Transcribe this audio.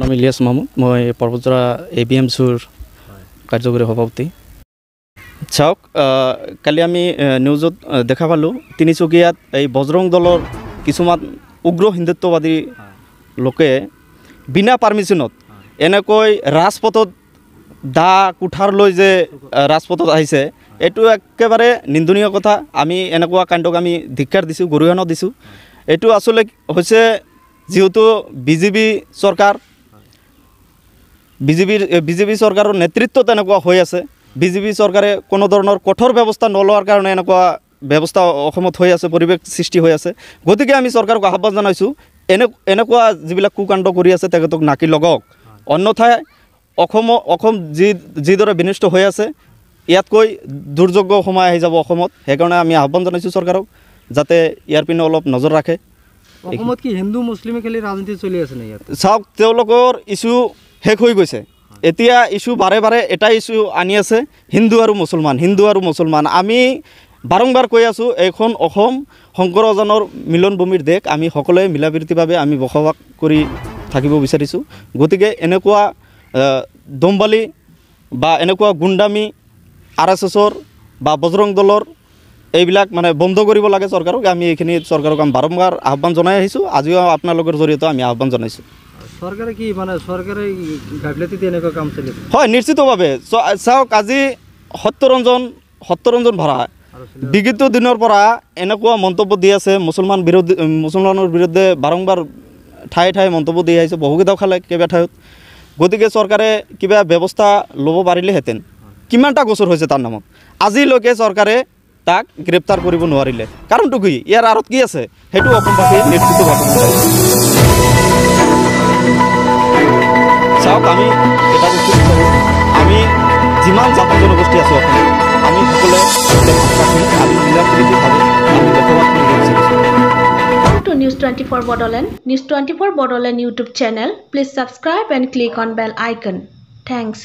নাম ইলিয়াছ মাহমুদ, মই পৰ্বতজৰা ABMCৰ কাৰ্যকৰী সভাপতি। চাওক, কালি আমি নিউজত দেখা পালোঁ তিনিচুকীয়াত এই বজৰং দলৰ কিছুমান উগ্ৰ হিন্দুত্ববাদী লোকে বিনা পাৰ্মিশ্যনত এনেকৈ ৰাজপথত দা কুঠাৰ লৈ যে ৰাজপথত আহিছে, এইটো একেবাৰে নিন্দনীয় কথা। আমি এনেকুৱা কাণ্ডক আমি ধিক্কাৰ দিছোঁ, গৰিহণা দিছোঁ। এইটো আচলতে হৈছে যেহেতু বিজেপি চৰকাৰ, বিজেপি চৰকাৰৰ নেতৃত্বত এনেকুৱা হৈ আছে। বিজেপি চৰকাৰে কোনো ধৰণৰ কঠোৰ ব্যৱস্থা নলোৱাৰ কাৰণে এনেকুৱা ব্যৱস্থা অসমত হৈ আছে, পৰিৱেশ সৃষ্টি হৈ আছে। গতিকে আমি চৰকাৰক আহ্বান জনাইছোঁ, এনেকুৱা যিবিলাক কুকাণ্ড কৰি আছে তেখেতক নাকি লগাওক। অন্যথাই অসম যিদৰে বিনষ্ট হৈ আছে, ইয়াতকৈ দুৰ্যোগ সময় আহি যাব অসমত। সেইকাৰণে আমি আহ্বান জনাইছোঁ চৰকাৰক যাতে ইয়াৰ পিনে অলপ নজৰ ৰাখে। অসমত কি হিন্দু মুছলিমে খালি ৰাজনীতি চলি আছে নে? ইয়াত চাওক, তেওঁলোকৰ ইছ্যু শেষ হৈ গৈছে। এতিয়া ইছ্যু বাৰে বাৰে এটা ইছ্যু আনি আছে, হিন্দু আৰু মুছলমান। আমি বাৰম্বাৰ কৈ আছোঁ, এইখন অসম শংকৰজনৰ মিলনভূমিৰ দেশ। আমি সকলোৱে মিলাপ্ৰীতিভাৱে আমি বসবাস কৰি থাকিব বিচাৰিছোঁ। গতিকে এনেকুৱা দম্বালি বা এনেকুৱা গুণ্ডামি RSSৰ বা বজৰং দলৰ এইবিলাক মানে বন্ধ কৰিব লাগে চৰকাৰক। আমি এইখিনি চৰকাৰক আমি বাৰম্বাৰ আহ্বান জনাই আহিছোঁ। আজিও আপোনালোকৰ জৰিয়তে আমি আহ্বান জনাইছোঁ। চৰকাৰে কি মানে চৰকাৰে গাফিলতিতে এনেকুৱা কাম চলিছে? হয়, নিশ্চিতভাৱে। চাওক, আজি সত্যৰঞ্জন বৰা বিগত দিনৰ পৰা এনেকুৱা মন্তব্য দি আছে, মুছলমানৰ বিৰুদ্ধে বাৰম্বাৰ ঠায়ে ঠায়ে মন্তব্য দি আহিছে, বহুকেইটাও খালে কেইবা ঠাইত। গতিকে চৰকাৰে কিবা ব্যৱস্থা ল'ব পাৰিলেহেঁতেন। কিমানটা গোচৰ হৈছে তাৰ নামত, আজিলৈকে চৰকাৰে তাক গ্ৰেপ্তাৰ কৰিব নোৱাৰিলে। কাৰণটো কি? ইয়াৰ আঁৰত কি আছে সেইটো অসমবাসী নিশ্চিতভাৱে চাওক। আমি এটা বস্তু বিচাৰোঁ, আমি যিমান জাতি জনগোষ্ঠী আছোঁ অসমত, আমি সকলোৱে আমি মিলাপ্ৰীতিভাৱে আমি বসবাস কৰিব বিচাৰিছোঁ। To News 24 Bodoland, News 24 Bodoland YouTube channel. Please subscribe and click on bell icon. Thanks.